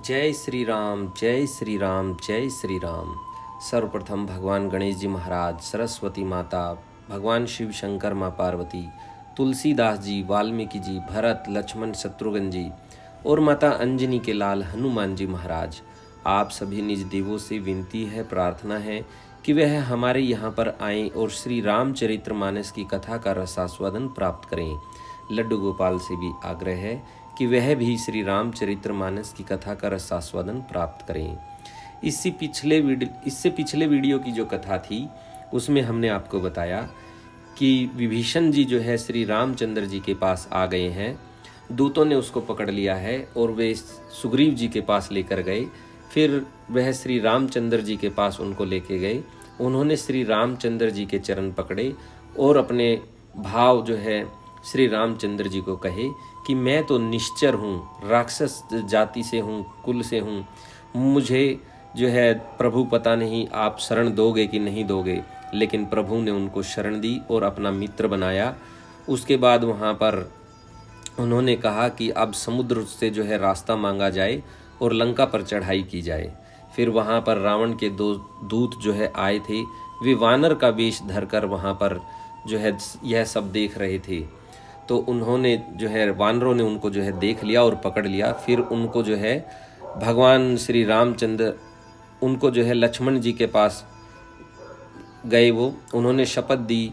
जय श्री राम, जय श्री राम, जय श्री राम। सर्वप्रथम भगवान गणेश जी महाराज, सरस्वती माता, भगवान शिव शंकर माँ पार्वती, तुलसीदास जी, वाल्मीकि जी, भरत, लक्ष्मण, शत्रुघ्न जी और माता अंजनी के लाल हनुमान जी महाराज, आप सभी निज देवों से विनती है, प्रार्थना है कि वह हमारे यहाँ पर आएँ और श्री रामचरितमानस की कथा का रसास्वादन प्राप्त करें। लड्डू गोपाल से भी आग्रह है कि वह भी श्री रामचरितमानस की कथा का रसास्वादन प्राप्त करें। इससे पिछले वीडियो की जो कथा थी उसमें हमने आपको बताया कि विभीषण जी जो है श्री रामचंद्र जी के पास आ गए हैं, दूतों ने उसको पकड़ लिया है और वे सुग्रीव जी के पास लेकर गए। फिर वह श्री रामचंद्र जी के पास उनको लेके गए। उन्होंने श्री रामचंद्र जी के चरण पकड़े और अपने भाव जो है श्री रामचंद्र जी को कहे कि मैं तो निश्चर हूँ, राक्षस जाति से हूँ, कुल से हूँ, मुझे जो है प्रभु पता नहीं आप शरण दोगे कि नहीं दोगे। लेकिन प्रभु ने उनको शरण दी और अपना मित्र बनाया। उसके बाद वहाँ पर उन्होंने कहा कि अब समुद्र से जो है रास्ता मांगा जाए और लंका पर चढ़ाई की जाए। फिर वहाँ पर रावण के दो दूत जो है आए थे, वे वानर का वेश धरकर वहाँ पर जो है यह सब देख रहे थे। तो उन्होंने जो है वानरों ने उनको जो है देख लिया और पकड़ लिया। फिर उनको जो है भगवान श्री रामचंद्र उनको जो है लक्ष्मण जी के पास गए। उन्होंने शपथ दी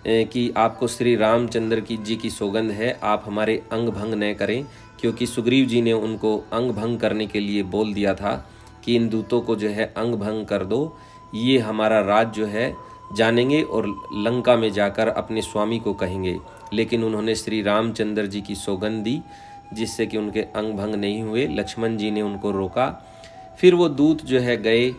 कि आपको श्री रामचंद्र जी की सौगंध है, आप हमारे अंग भंग न करें, क्योंकि सुग्रीव जी ने उनको अंग भंग करने के लिए बोल दिया था कि इन दूतों को जो है अंग भंग कर दो, ये हमारा राज जो है जानेंगे और लंका में जाकर अपने स्वामी को कहेंगे। लेकिन उन्होंने श्री रामचंद्र जी की सौगंध दी जिससे कि उनके अंग भंग नहीं हुए। लक्ष्मण जी ने उनको रोका। फिर वो दूत जो है गए।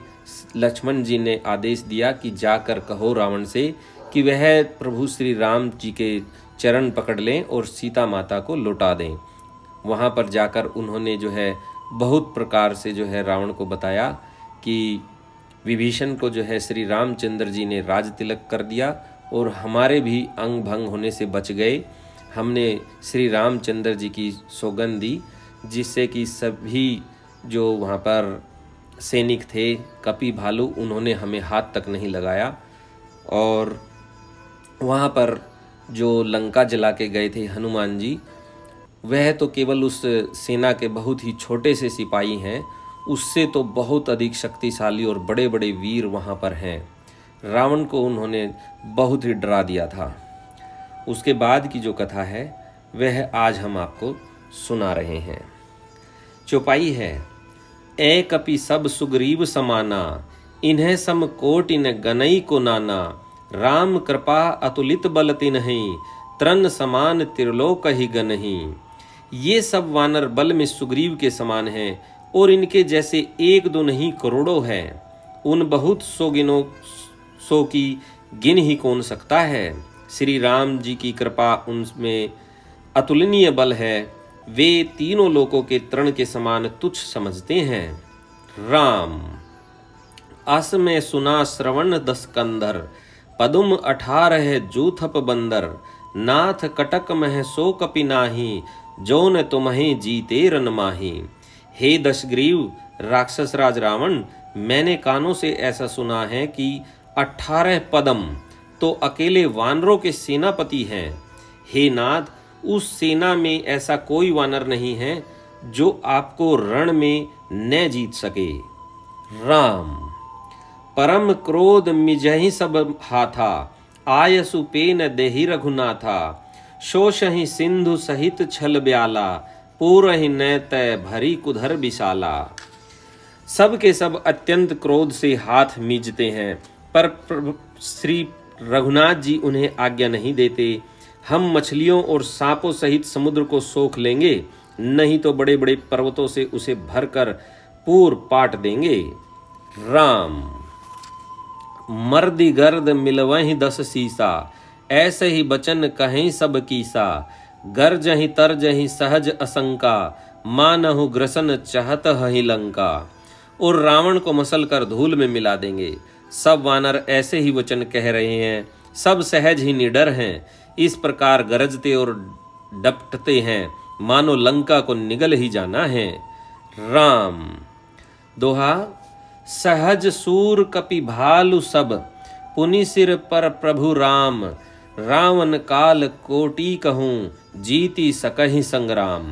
लक्ष्मण जी ने आदेश दिया कि जाकर कहो रावण से कि वह प्रभु श्री राम जी के चरण पकड़ लें और सीता माता को लौटा दें। वहाँ पर जाकर उन्होंने जो है बहुत प्रकार से जो है रावण को बताया कि विभीषण को जो है श्री रामचंद्र जी ने राज तिलक कर दिया और हमारे भी अंग भंग होने से बच गए। हमने श्री रामचंद्र जी की सौगंध दी जिससे कि सभी जो वहाँ पर सैनिक थे, कपि भालू, उन्होंने हमें हाथ तक नहीं लगाया। और वहाँ पर जो लंका जला के गए थे हनुमान जी, वह तो केवल उस सेना के बहुत ही छोटे से सिपाही हैं, उससे तो बहुत अधिक शक्तिशाली और बड़े बड़े वीर वहाँ पर हैं। रावण को उन्होंने बहुत ही डरा दिया था। उसके बाद की जो कथा है वह आज हम आपको सुना रहे हैं। चौपाई है, ए कपि सब सुग्रीव समाना, इन्हें सम कोटि न गनई को नाना, राम कृपा अतुलित बल तिन्हि, तृण समान त्रिलोक ही गनहि। ये सब वानर बल में सुग्रीव के समान हैं और इनके जैसे एक दो नहीं करोड़ों हैं। उन बहुत सौ की गिन ही कौन सकता है। श्री राम जी की कृपा उनमें अतुलनीय बल है, वे तीनों लोकों के तृण के समान तुच्छ समझते हैं। राम अस में सुना श्रवण 10 कंधर, पदुम 18 जूथप बंदर, नाथ कटक मह सो कपि नाही, जौन तुम्हें जीते रन माही। हे दशग्रीव राक्षस राज रावण, मैंने कानों से ऐसा सुना है कि 18 पदम तो अकेले वानरों के सेनापति हैं। हे नाथ, उस सेना में ऐसा कोई वानर नहीं है जो आपको रण में न जीत सके। राम परम क्रोध मिजहि सब हाथा, आयसु पेन देहि रघुनाथा, शोषहि सिंधु सहित छल ब्याला, पूरहि न तय भरी कुधर विशाला। सब के सब अत्यंत क्रोध से हाथ मीजते हैं, पर श्री रघुनाथ जी उन्हें आज्ञा नहीं देते। हम मछलियों और सांपों सहित समुद्र को सोख लेंगे, नहीं तो बड़े बड़े पर्वतों से उसे भरकर पूर पाट देंगे। राम मर्दि गर्द मिलवहि 10 सीसा, ऐसे ही बचन कहीं सब कीसा, गर्जहि तरजहि सहज असंका, मानहु ग्रसन चाहत हहि लंका। और रावण को मसल कर धूल में मिला देंगे। सब वानर ऐसे ही वचन कह रहे हैं, सब सहज ही निडर हैं, इस प्रकार गरजते और डपटते हैं मानो लंका को निगल ही जाना है। राम। दोहा। सहज सूर कपि भालु सब, पुनि सिर पर प्रभु राम। रावण काल कोटि कहूँ, जीति सकहि संग्राम।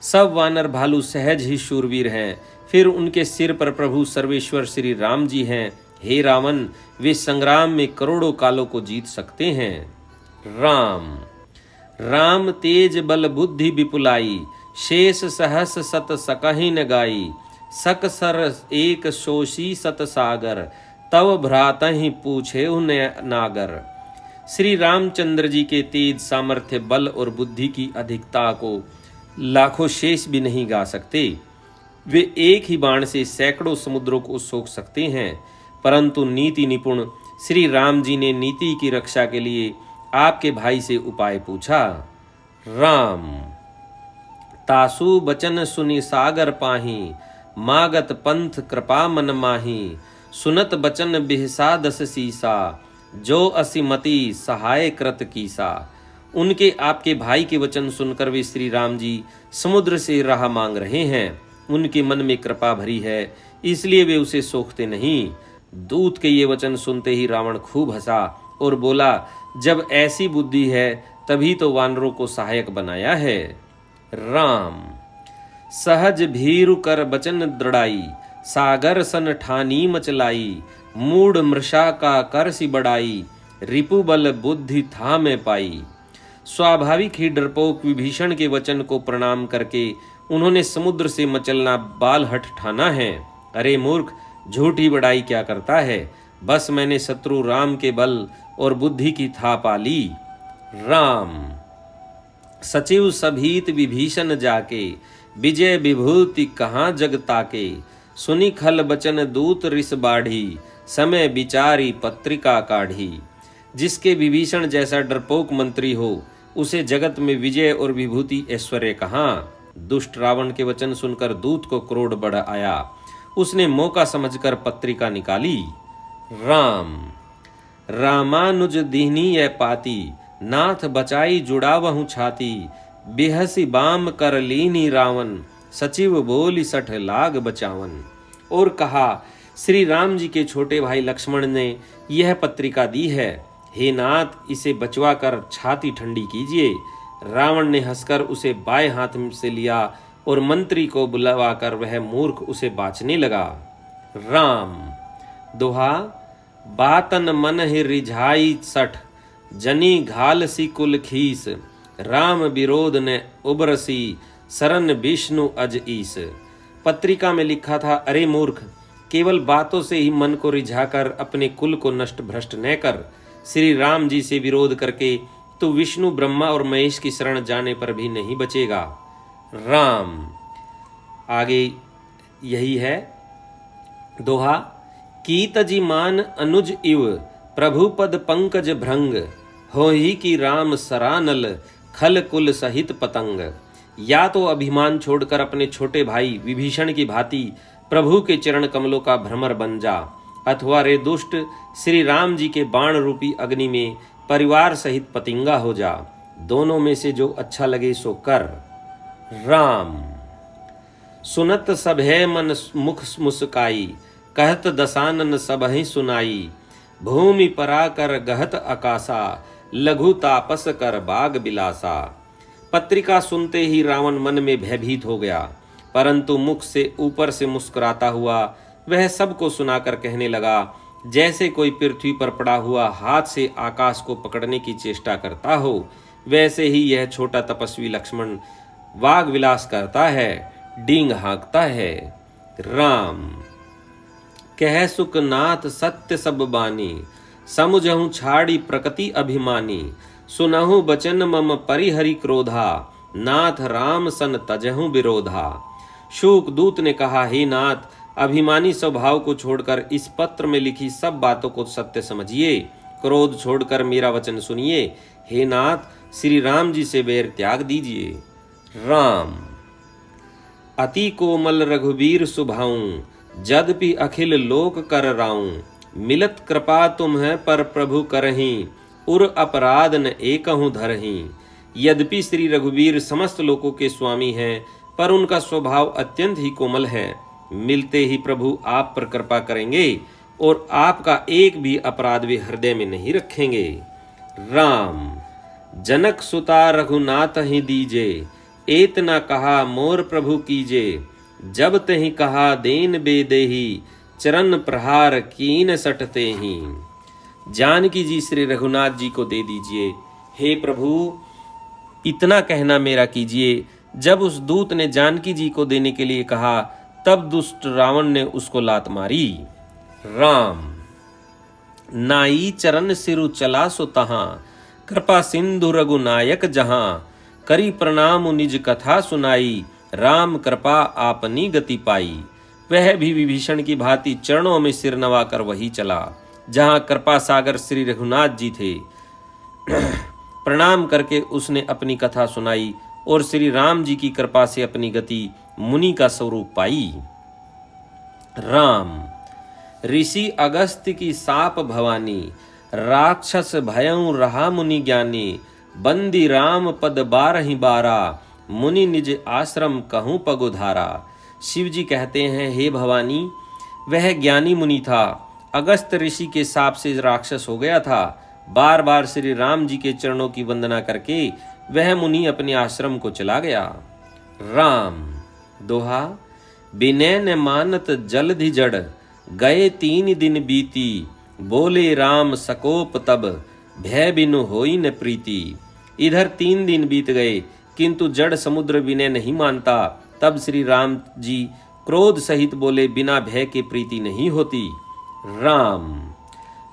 सब वानर भालू सहज ही शूरवीर हैं, फिर उनके सिर पर प्रभु सर्वेश्वर श्री राम जी हैं। हे रावण, वे संग्राम में करोड़ों कालों को जीत सकते हैं। राम। राम तेज बल बुद्धि विपुलाई, शेष सहस सत सकहि न गाई। सक सर एक शोषी सत सागर, तव भ्रातहि पूछे नागर। श्री रामचंद्र जी के तेज सामर्थ्य, बल और बुद्धि की अधिकता को लाखों शेष भी नहीं गा सकते। वे एक ही बाण से सैकड़ों समुद्रों को सोख सकते हैं, परंतु नीति निपुण श्री राम जी ने नीति की रक्षा के लिए आपके भाई से उपाय पूछा। राम। तासु बचन सुनि सागर पाही, मागत पंथ कृपा मन माही। सुनत बचन बिहसा दस सीसा, जो असिमति सहाय कृत कीसा। उनके आपके भाई के वचन सुनकर वे श्री राम जी समुद्र से राह मांग रहे हैं। उनके मन में कृपा भरी है, इसलिए वे उसे सोखते नहीं। दूत के ये वचन सुनते ही रावण खूब हंसा और बोला, जब ऐसी बुद्धि है तभी तो वानरों को सहायक बनाया है। राम। सहज भीरु कर बचन दृढ़ाई, सागर सन ठानी मचलाई। मूढ़ मृषा का कर सी बढ़ाई, रिपु बल बुद्धि था में पाई। स्वाभाविक ही डरपोक विभीषण के वचन को प्रणाम करके उन्होंने समुद्र से मचलना बाल हठ ठाना है। अरे मूर्ख, झूठी बड़ाई क्या करता है। बस मैंने शत्रु राम के बल और बुद्धि की था पाली। राम। सचिव सभीत विभीषण जाके, विजय विभूति कहाँ जग ताके। सुनि खल बचन दूत रिस बाढ़ी, समय विचारी पत्रिका काढ़ी। जिसके विभीषण जैसा डरपोक मंत्री हो, उसे जगत में विजय और विभूति ऐश्वर्य कहाँ। दुष्ट रावण के वचन सुनकर दूत को क्रोध बढ़ आया। उसने मौका समझकर पत्रिका निकाली। राम। रामानुज दीनी यह पाती, नाथ बचाई जुड़ावहु छाती। बेहसी बाम कर लीनी रावण, सचिव बोली सठ लाग बचावन। और कहा, श्री राम जी के छोटे भाई लक्ष्मण ने यह पत्रिका दी है। हे नाथ, इसे बचवा कर छाती ठंडी कीजिए। रावण ने हंसकर उसे बाएं हाथ से लिया और मंत्री को बुलवाकर वह मूर्ख उसे बाचने लगा। राम। दोहा। बातन मन ही रिझाई सठ, जनी घाल सी कुल खीस। राम विरोध ने उबरसी, सरन विष्णु अज ईस। पत्रिका में लिखा था, अरे मूर्ख, केवल बातों से ही मन को रिझाकर अपने कुल को नष्ट भ्रष्ट न कर। श्री राम जी से विरोध करके तो विष्णु ब्रह्मा और महेश की शरण जाने पर भी नहीं बचेगा। राम। आगे यही है दोहा। कीत जी मान अनुज इव, प्रभु पद पंकज भृंग। हो ही कि राम सरानल, खल कुल सहित पतंग। या तो अभिमान छोड़कर अपने छोटे भाई विभीषण की भांति प्रभु के चरण कमलों का भ्रमर बन जा, अथवा रे दुष्ट श्री राम जी के बाण रूपी अग्नि में परिवार सहित पतिंगा हो जा। दोनों में से जो अच्छा लगे सो कर। राम। सुनत सभे मन मुख मुस्काई, कहत दसानन सबहि सुनाई। भूमि परा कर गहत आकाशा, लघु तापस कर बाग बिलासा। पत्रिका सुनते ही रावण मन में भयभीत हो गया, परंतु मुख से ऊपर से मुस्कुराता हुआ वह सबको सुनाकर कहने लगा, जैसे कोई पृथ्वी पर पड़ा हुआ हाथ से आकाश को पकड़ने की चेष्टा करता हो, वैसे ही यह छोटा तपस्वी लक्ष्मण वाग विलास करता है, डींग हाँकता है। राम। कह सुखनाथ सत्य सब बानी, समुझहु छाड़ी प्रकृति अभिमानी। सुनहु बचन मम परिहरि क्रोधा, नाथ राम सन तजहु विरोधा। शूक दूत ने कहा, हे नाथ, अभिमानी स्वभाव को छोड़कर इस पत्र में लिखी सब बातों को सत्य समझिए। क्रोध छोड़कर मेरा वचन सुनिए। हे नाथ, श्री राम जी से बैर त्याग दीजिए। राम। अति कोमल रघुबीर सुभाऊं, जदपि अखिल लोक कर राऊं। मिलत कृपा तुम्हें पर प्रभु करहीं, उर अपराध न एकहु धरहीं। यद्यपि श्री रघुबीर समस्त लोकों के स्वामी हैं, पर उनका स्वभाव अत्यंत ही कोमल है। मिलते ही प्रभु आप पर कृपा करेंगे और आपका एक भी अपराध वे हृदय में नहीं रखेंगे। राम जनक सुता रघुनाथ ही दीजे, एतना कहा मोर प्रभु कीजे। जब तहि कहा देन बेदेही, चरण प्रहार कीन सटते ही। जानकी जी श्री रघुनाथ जी को दे दीजिए। हे प्रभु इतना कहना मेरा कीजिए। जब उस दूत ने जानकी जी को देने के लिए कहा तब दुष्ट रावण ने उसको लात मारी। राम नाई चरण सिरु चला सो तहां, कृपा सिंधु रघुनायक जहां। करी प्रणाम निज कथा सुनाई, राम कृपा आपनी गति पाई। वह भी विभीषण की भांति चरणों में सिर नवाकर वही चला जहां कृपा सागर श्री रघुनाथ जी थे। प्रणाम करके उसने अपनी कथा सुनाई और श्री राम जी की कृपा से अपनी गति मुनि का स्वरूप पाई। राम ऋषि अगस्त्य की साप भवानी, राक्षस भयं रहा मुनि ज्ञानी। बंदी राम पद बारहि बारा, मुनि निज आश्रम कहूँ पगुधारा। शिव जी कहते हैं, हे भवानी वह ज्ञानी मुनि था, अगस्त ऋषि के शाप से राक्षस हो गया था। बार बार श्री राम जी के चरणों की वंदना करके वह मुनि अपने आश्रम को चला गया। राम दोहा बिनय न मानत जलधि जड़, गए 3 दिन बीती। बोले राम सकोप तब, भय बिनु होई न प्रीति। इधर 3 दिन बीत गए किंतु जड़ समुद्र विनय नहीं मानता। तब श्री राम जी क्रोध सहित बोले, बिना भय के प्रीति नहीं होती। राम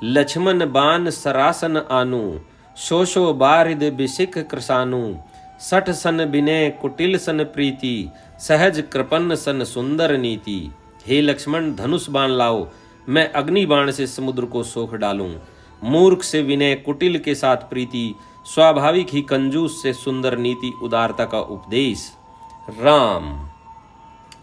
लक्ष्मण बान सरासन आनु, शोषो बारिद बिसिक कृसानु। 60 सन विनय कुटिल सन प्रीति, सहज कृपन्न सन सुंदर नीति। हे लक्ष्मण धनुष बाण लाओ, मैं अग्नि बाण से समुद्र को सोख डालूं। मूर्ख से विनय, कुटिल के साथ प्रीति, स्वाभाविक ही कंजूस से सुंदर नीति, उदारता का उपदेश। राम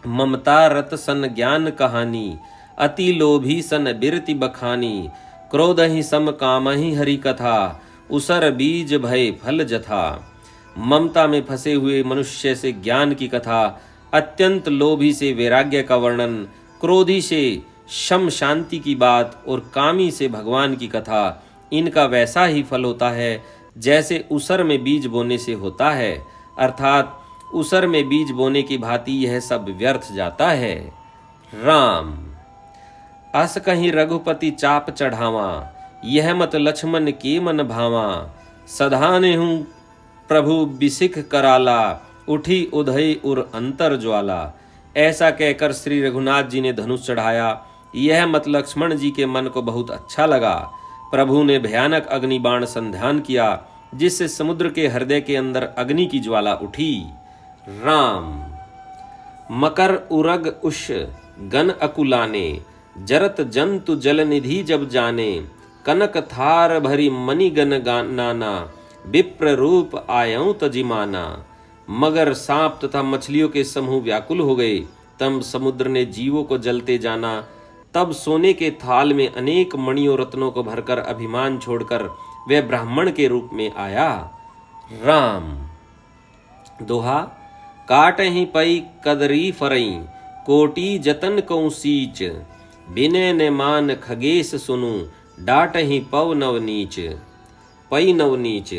ममता रत सन ज्ञान कहानी, अति लोभी सन बिरति बखानी। क्रोध ही सम काम ही हरि कथा, उसर बीज भय फल जथा। ममता में फंसे हुए मनुष्य से ज्ञान की कथा, अत्यंत लोभी से वैराग्य का वर्णन, क्रोधी से शम शांति की बात और कामी से भगवान की कथा, इनका वैसा ही फल होता है जैसे उसर में बीज बोने से होता है। अर्थात उसर में बीज बोने की भांति यह सब व्यर्थ जाता है। राम अस कहीं रघुपति चाप चढ़ावा, यह मत लक्ष्मण के मन भावा। सधाने हूँ प्रभु बिसिख कराला, उठी उधई उर अंतर ज्वाला। ऐसा कहकर श्री रघुनाथ जी ने धनुष चढ़ाया। यह मत लक्ष्मण जी के मन को बहुत अच्छा लगा। प्रभु ने भयानक अग्नि बाण संधान किया, जिससे समुद्र के हृदय के अंदर अग्नि की ज्वाला उठी। राम मकर उरग उष गन अकुलाने, जरत जंतु जल निधि जब जाने। कनक थार भरी मणि गन नाना, विप्र रूप आयऊं तजिमाना। मगर सांप तथा मछलियों के समूह व्याकुल हो गए। तब समुद्र ने जीवों को जलते जाना। तब सोने के थाल में अनेक मणियों रत्नों को भरकर अभिमान छोड़कर वह ब्राह्मण के रूप में आया। राम दोहा काट ही पई कदरी फरई, कोटि जतन कौ सीच। बिनय ने मान खगेश सुनु, डाट ही पव नवनीच। पई नवनीच।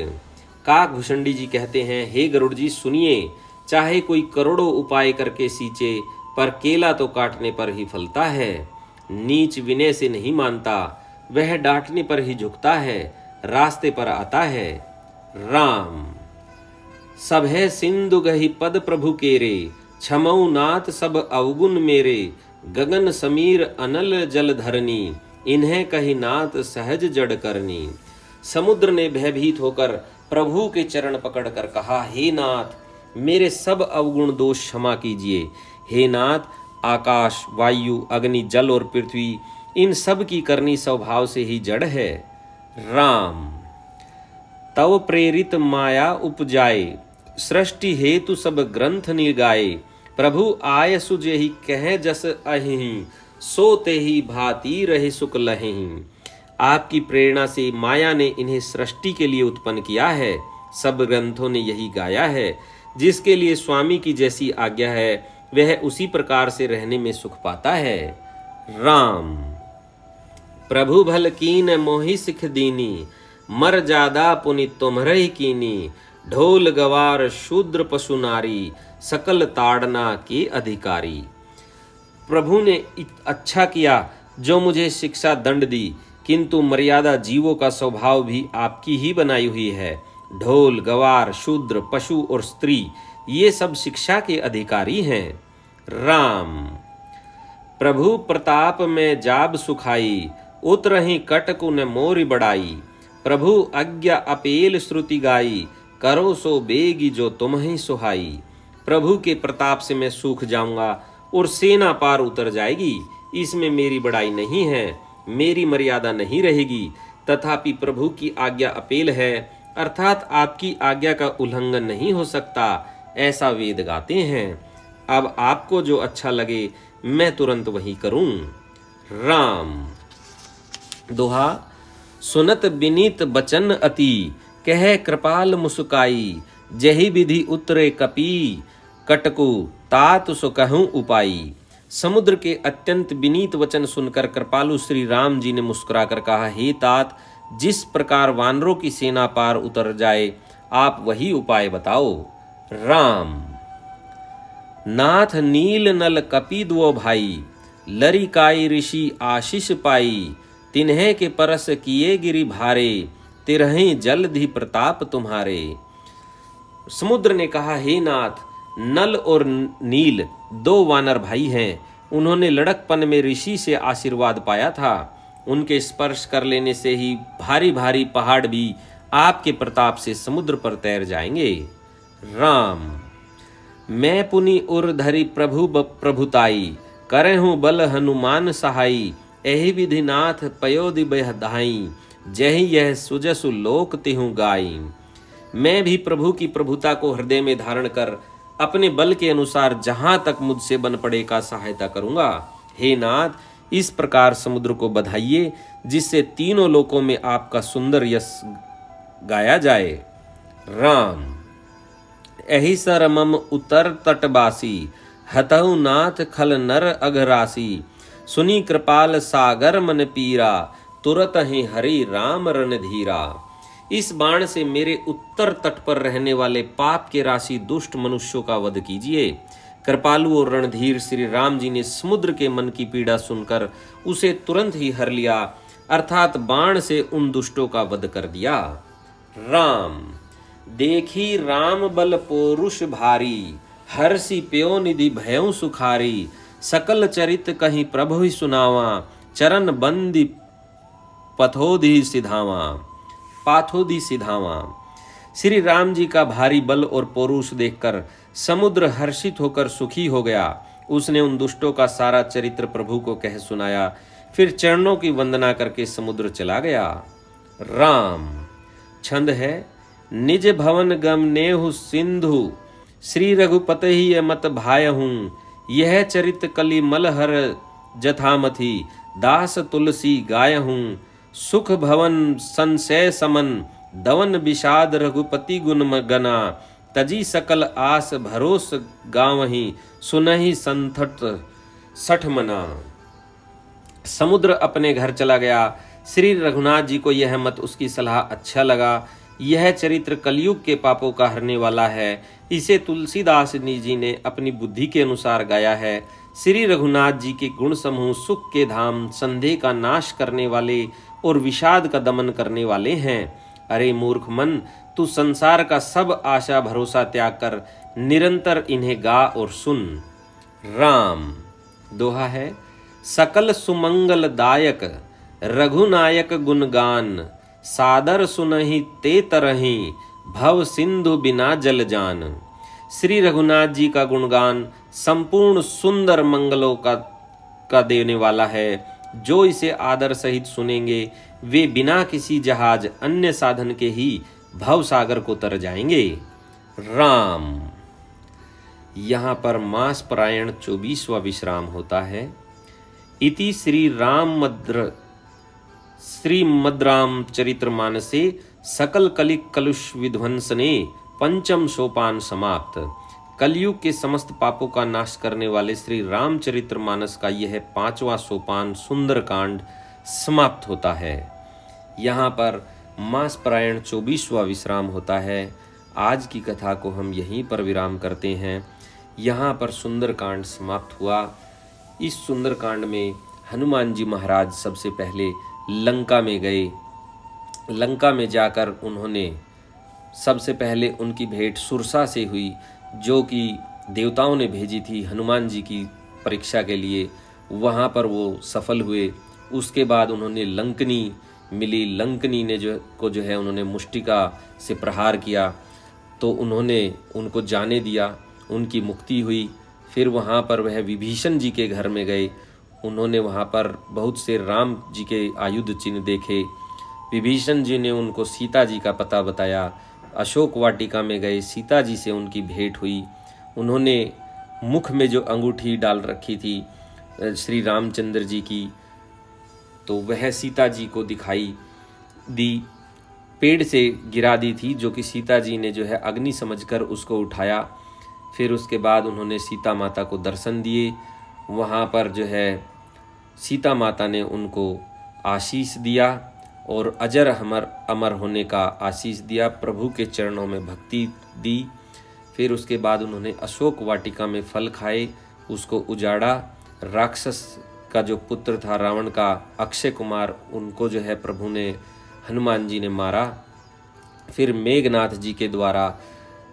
काक भुषंडी जी कहते हैं, हे गरुड़ जी सुनिए, चाहे कोई करोड़ों उपाय करके सींचे, पर केला तो काटने पर ही फलता है। नीच विनय से नहीं मानता, वह डांटने पर ही झुकता है, रास्ते पर आता है। राम सब है सिंधु गही पद प्रभु केरे, क्षमऊ नाथ सब अवगुण मेरे। गगन समीर अनल जल धरनी, इन्हें कही नाथ सहज जड़ करनी। समुद्र ने भयभीत होकर प्रभु के चरण पकड़कर कहा, हे नाथ मेरे सब अवगुण दोष क्षमा कीजिए। हे नाथ आकाश वायु अग्नि जल और पृथ्वी, इन सब की करनी स्वभाव से ही जड़ है। राम तव प्रेरित माया उपजाए, सृष्टि हेतु सब ग्रंथ निर्गाए। प्रभु आय सुजेहि कह जस अहि, सो तेहि भांति रहे सुख लहि। आपकी प्रेरणा से माया ने इन्हें सृष्टि के लिए उत्पन्न किया है, सब ग्रंथों ने यही गाया है। जिसके लिए स्वामी की जैसी आज्ञा है वह उसी प्रकार से रहने में सुख पाता है। राम। प्रभु भल कीन मोहि सिख दीनी, मर जादा पुनि तुम्हरहि कीनी, ढोल गवार शूद्र पशु नारी, सकल ताड़ना के अधिकारी। प्रभु ने अच्छा किया जो मुझे शिक्षा दंड दी, किंतु मर्यादा जीवों का स्वभाव भी आपकी ही बनाई हुई है। ढोल गवार शूद्र पशु और स्त्री ये सब शिक्षा के अधिकारी हैं। राम। प्रभु प्रताप में जाब सुखाई, उतरहि कटकु न मोरि बड़ाई, प्रभु आज्ञा अपेल श्रुति गाई, करो सो बेगी जो तुम्हें सुहाई। प्रभु के प्रताप से मैं सूख जाऊंगा और सेना पार उतर जाएगी, इसमें मेरी बड़ाई नहीं है, मेरी मर्यादा नहीं रहेगी। तथापि प्रभु की आज्ञा अपेल है, अर्थात आपकी आज्ञा का उल्लंघन नहीं हो सकता, ऐसा वेद गाते हैं। अब आपको जो अच्छा लगे मैं तुरंत वही करूं। राम। दोहा। सुनत बिनीत बचन अति, कह कृपाल मुस्काई, जही विधि उतरे कपी, कटकु तात सो कहूं उपाई। समुद्र के अत्यंत विनीत वचन सुनकर कृपालु श्री राम जी ने मुस्कुराकर कहा, हे तात, जिस प्रकार वानरों की सेना पार उतर जाए आप वही उपाय बताओ। राम। नाथ नील नल कपि दुओ भाई, लरिकाई ऋषि आशीष पाई, तिन्हे के परस किए गिरि भारे, तिरहि जलधि प्रताप तुम्हारे। समुद्र ने कहा, हे नाथ, नल और नील दो वानर भाई हैं, उन्होंने लड़कपन में ऋषि से आशीर्वाद पाया था, उनके स्पर्श कर लेने से ही भारी भारी पहाड़ भी आपके प्रताप से समुद्र पर तैर जाएंगे। राम। मैं पुनि उर धरि प्रभु प्रभुताई, करहूँ बल हनुमान सहाई, एहि विधि नाथ पयोधि बहधाई, जहि यह सुजसु लोक तिहु गाई। मैं भी प्रभु की प्रभुता को हृदय में धारण कर अपने बल के अनुसार जहां तक मुझसे बन पड़े का सहायता करूंगा। हे नाथ, इस प्रकार समुद्र को बधाइए जिससे तीनों लोकों में आपका सुंदर यश गाया जाए। राम। एहि सर मम उतर तटबासी, हतहु नाथ खल नर अघरासी, सुनी कृपाल सागर मन पीरा, तुरत ही हरि राम रणधीरा। इस बाण से मेरे उत्तर तट पर रहने वाले पाप के राशि दुष्ट मनुष्यों का वध कीजिए। कृपालु और रणधीर श्री राम जी ने समुद्र के मन की पीड़ा सुनकर उसे तुरंत ही हर लिया, अर्थात बाण से उन दुष्टों का वध कर दिया। राम। देखी राम बल पौरुष भारी, हर्षि प्यो निधि भयउ सुखारी, सकल चरित कहीं प्रभु ही सुनावा, चरण बंदी पाथोधि सिधावा। श्री राम जी का भारी बल और पौरुष देखकर समुद्र हर्षित होकर सुखी हो गया। उसने उन दुष्टों का सारा चरित्र प्रभु को कह सुनाया, फिर चरणों की वंदना करके समुद्र चला गया। राम। छंद है। निज भवन गम नेहु सिंधु, श्री रघुपति ही मत भायहूँ, यह चरित कलि मलहर जथामथि, दास तुलसी गायहूँ, सुख भवन संशय समन, दवन विषाद रघुपति गुण गना, तजी सकल आस भरोस गावहीं, सुनहि संथट सठ मना। समुद्र अपने घर चला गया। श्री रघुनाथ जी को यह मत उसकी सलाह अच्छा लगा। यह चरित्र कलयुग के पापों का हरने वाला है। इसे तुलसीदास जी ने अपनी बुद्धि के अनुसार गाया है। श्री रघुनाथ जी के गुण समूह सुख के धाम, संदेह का नाश करने वाले और विषाद का दमन करने वाले हैं। अरे मूर्ख मन, तू संसार का सब आशा भरोसा त्याग कर निरंतर इन्हें गा और सुन। राम। दोहा है। सकल सुमंगल दायक, रघुनायक गुणगान, सादर सुनहि ते तरहि, भव सिंधु बिना जल जान। श्री रघुनाथ जी का गुणगान संपूर्ण सुंदर मंगलों का देने वाला है। जो इसे आदर सहित सुनेंगे वे बिना किसी जहाज अन्य साधन के ही भव सागर को तर जाएंगे। राम। यहाँ पर मास परायण 24वां विश्राम होता है। इति श्रीमद् राम चरित्र मानसे सकल कलिक कलुष विध्वंसने पंचम सोपान समाप्त। कलयुग के समस्त पापों का नाश करने वाले श्री रामचरितमानस का यह 5वां सोपान सुंदरकांड समाप्त होता है। यहाँ पर मासपरायण 24वां विश्राम होता है। आज की कथा को हम यहीं पर विराम करते हैं। यहाँ पर सुंदरकांड समाप्त हुआ। इस सुंदरकांड में हनुमान जी महाराज सबसे पहले लंका में गए। लंका में जाकर उन्होंने सबसे पहले उनकी भेंट सुरसा से हुई, जो कि देवताओं ने भेजी थी हनुमान जी की परीक्षा के लिए। वहाँ पर वो सफल हुए। उसके बाद उन्होंने लंकनी मिली। लंकनी ने जो है उन्होंने मुष्टिका से प्रहार किया, तो उन्होंने उनको जाने दिया, उनकी मुक्ति हुई। फिर वहाँ पर वह विभीषण जी के घर में गए। उन्होंने वहाँ पर बहुत से राम जी के आयुध चिन्ह देखे। विभीषण जी ने उनको सीता जी का पता बताया। अशोक वाटिका में गए, सीता जी से उनकी भेंट हुई। उन्होंने मुख में जो अंगूठी डाल रखी थी श्री रामचंद्र जी की, तो वह सीता जी को दिखाई दी। पेड़ से गिरा दी थी, जो कि सीता जी ने जो है अग्नि समझकर उसको उठाया। फिर उसके बाद उन्होंने सीता माता को दर्शन दिए। वहाँ पर जो है सीता माता ने उनको आशीष दिया और अजर अमर होने का आशीष दिया, प्रभु के चरणों में भक्ति दी। फिर उसके बाद उन्होंने अशोक वाटिका में फल खाए, उसको उजाड़ा। राक्षस का जो पुत्र था रावण का, अक्षय कुमार, उनको जो है प्रभु ने, हनुमान जी ने मारा। फिर मेघनाथ जी के द्वारा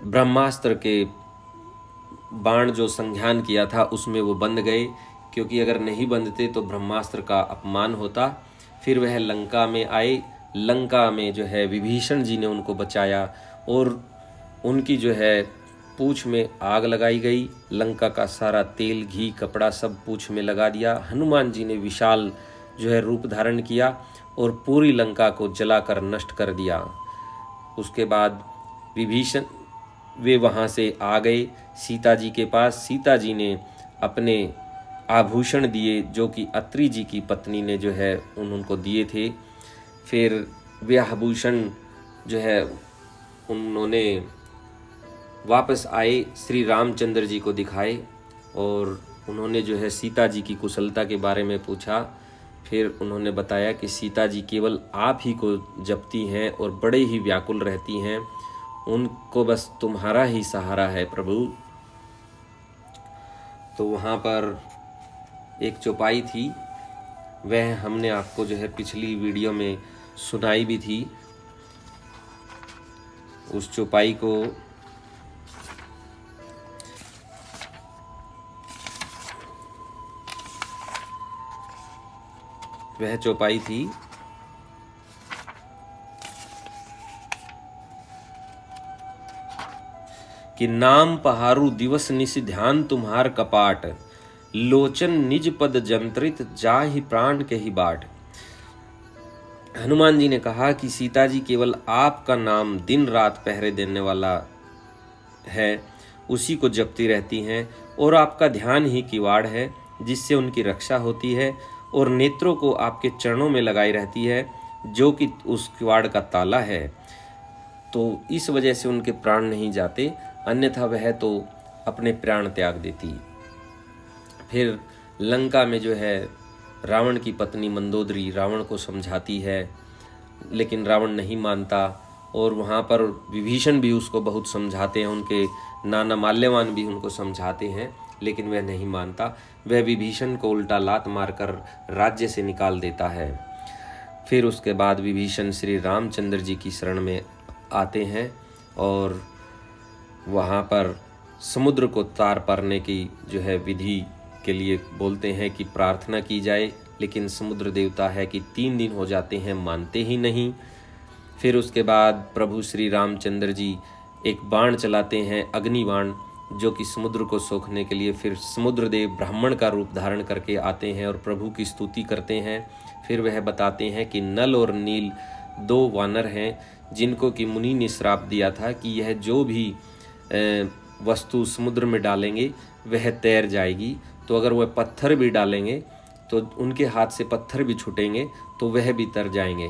ब्रह्मास्त्र के बाण जो संज्ञान किया था उसमें वो बंध गए, क्योंकि अगर नहीं बंधते तो ब्रह्मास्त्र का अपमान होता। फिर वह लंका में आए। लंका में जो है विभीषण जी ने उनको बचाया और उनकी जो है पूँछ में आग लगाई गई। लंका का सारा तेल, घी, कपड़ा सब पूँछ में लगा दिया। हनुमान जी ने विशाल जो है रूप धारण किया और पूरी लंका को जलाकर नष्ट कर दिया। उसके बाद विभीषण वे वहाँ से आ गए सीता जी के पास। सीता जी ने अपने आभूषण दिए, जो कि अत्रि जी की पत्नी ने जो है उनको दिए थे। फिर वे आभूषण जो है उन्होंने वापस आए, श्री रामचंद्र जी को दिखाए और उन्होंने जो है सीता जी की कुशलता के बारे में पूछा। फिर उन्होंने बताया कि सीता जी केवल आप ही को जपती हैं और बड़े ही व्याकुल रहती हैं, उनको बस तुम्हारा ही सहारा है प्रभु। तो वहाँ पर एक चौपाई थी, वह हमने आपको जो है पिछली वीडियो में सुनाई भी थी। उस चौपाई को वह चौपाई थी, कि नाम पहारू दिवस निश ध्यान तुम्हार कपाट, लोचन निज पद जंत्रित जाहि प्राण के ही बाट। हनुमान जी ने कहा कि सीता जी केवल आपका नाम दिन रात पहरे देने वाला है, उसी को जपती रहती हैं और आपका ध्यान ही किवाड़ है जिससे उनकी रक्षा होती है, और नेत्रों को आपके चरणों में लगाई रहती है, जो कि उस किवाड़ का ताला है। तो इस वजह से उनके प्राण नहीं जाते, अन्यथा वह तो अपने प्राण त्याग देती। फिर लंका में जो है रावण की पत्नी मंदोदरी रावण को समझाती है, लेकिन रावण नहीं मानता। और वहाँ पर विभीषण भी उसको बहुत समझाते हैं, उनके नाना माल्यवान भी उनको समझाते हैं, लेकिन वह नहीं मानता। वह विभीषण को उल्टा लात मारकर राज्य से निकाल देता है। फिर उसके बाद विभीषण श्री रामचंद्र जी की शरण में आते हैं और वहाँ पर समुद्र को तार पारने की जो है विधि के लिए बोलते हैं कि प्रार्थना की जाए, लेकिन समुद्र देवता है कि 3 दिन हो जाते हैं, मानते ही नहीं। फिर उसके बाद प्रभु श्री रामचंद्र जी एक बाण चलाते हैं, अग्नि बाण, जो कि समुद्र को सोखने के लिए। फिर समुद्र देव ब्राह्मण का रूप धारण करके आते हैं और प्रभु की स्तुति करते हैं। फिर वह बताते हैं कि नल और नील 2 वानर हैं, जिनको कि मुनि ने श्राप दिया था कि यह जो भी वस्तु समुद्र में डालेंगे वह तैर जाएगी। तो अगर वह पत्थर भी डालेंगे तो उनके हाथ से पत्थर भी छूटेंगे तो वह भी तर जाएंगे।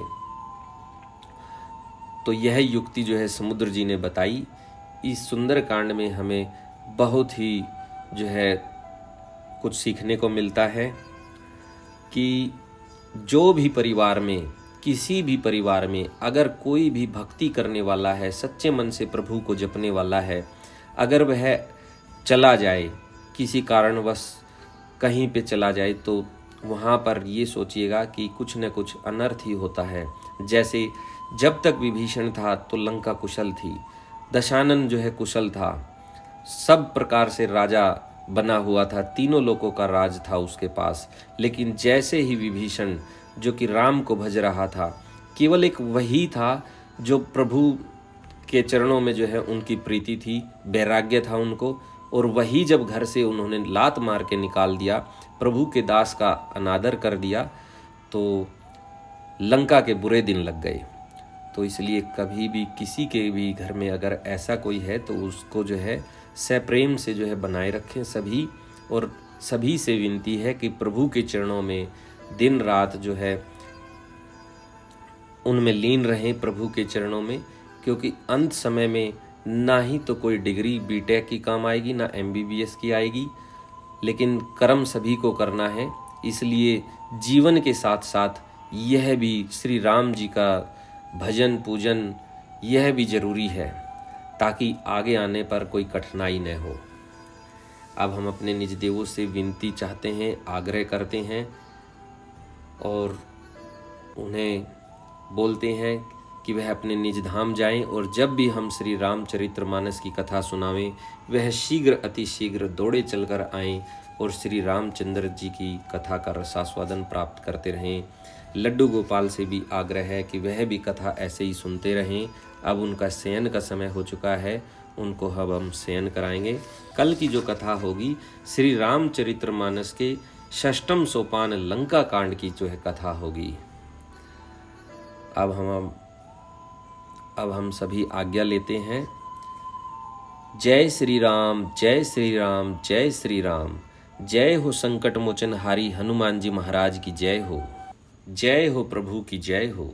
तो यह युक्ति जो है समुद्र जी ने बताई इस सुंदर कांड में हमें बहुत ही जो है कुछ सीखने को मिलता है कि जो भी परिवार में, किसी भी परिवार में अगर कोई भी भक्ति करने वाला है, सच्चे मन से प्रभु को जपने वाला है, अगर वह चला जाए, किसी कारणवश कहीं पे चला जाए, तो वहाँ पर ये सोचिएगा कि कुछ न कुछ अनर्थ ही होता है। जैसे जब तक विभीषण था तो लंका कुशल थी, दशानन जो है कुशल था, सब प्रकार से राजा बना हुआ था, तीनों लोकों का राज था उसके पास। लेकिन जैसे ही विभीषण जो कि राम को भज रहा था, केवल एक वही था जो प्रभु के चरणों में जो है उनकी प्रीति थी, वैराग्य था उनको, और वही जब घर से उन्होंने लात मार के निकाल दिया, प्रभु के दास का अनादर कर दिया, तो लंका के बुरे दिन लग गए। तो इसलिए कभी भी किसी के भी घर में अगर ऐसा कोई है तो उसको जो है सप्रेम से जो है बनाए रखें सभी, और सभी से विनती है कि प्रभु के चरणों में दिन रात जो है उनमें लीन रहें, प्रभु के चरणों में, क्योंकि अंत समय में ना ही तो कोई डिग्री बीटेक की काम आएगी, ना एमबीबीएस की आएगी, लेकिन कर्म सभी को करना है। इसलिए जीवन के साथ साथ यह भी श्री राम जी का भजन पूजन यह भी जरूरी है, ताकि आगे आने पर कोई कठिनाई न हो। अब हम अपने निज देवों से विनती चाहते हैं, आग्रह करते हैं और उन्हें बोलते हैं कि वह अपने निज धाम जाएं, और जब भी हम श्री रामचरितमानस की कथा सुनावें, वह शीघ्र अति शीघ्र दौड़े चलकर आएं और श्री रामचंद्र जी की कथा का रसास्वादन प्राप्त करते रहें। लड्डू गोपाल से भी आग्रह है कि वह भी कथा ऐसे ही सुनते रहें। अब उनका शयन का समय हो चुका है, उनको अब हम शयन कराएंगे। कल की जो कथा होगी श्री रामचरितमानस के 6वें सोपान लंका कांड की जो है कथा होगी। अब हम सभी आज्ञा लेते हैं। जय श्री राम, जय श्री राम, जय श्री राम। जय हो संकट मोचन हारी हनुमान जी महाराज की जय हो। जय हो प्रभु की जय हो।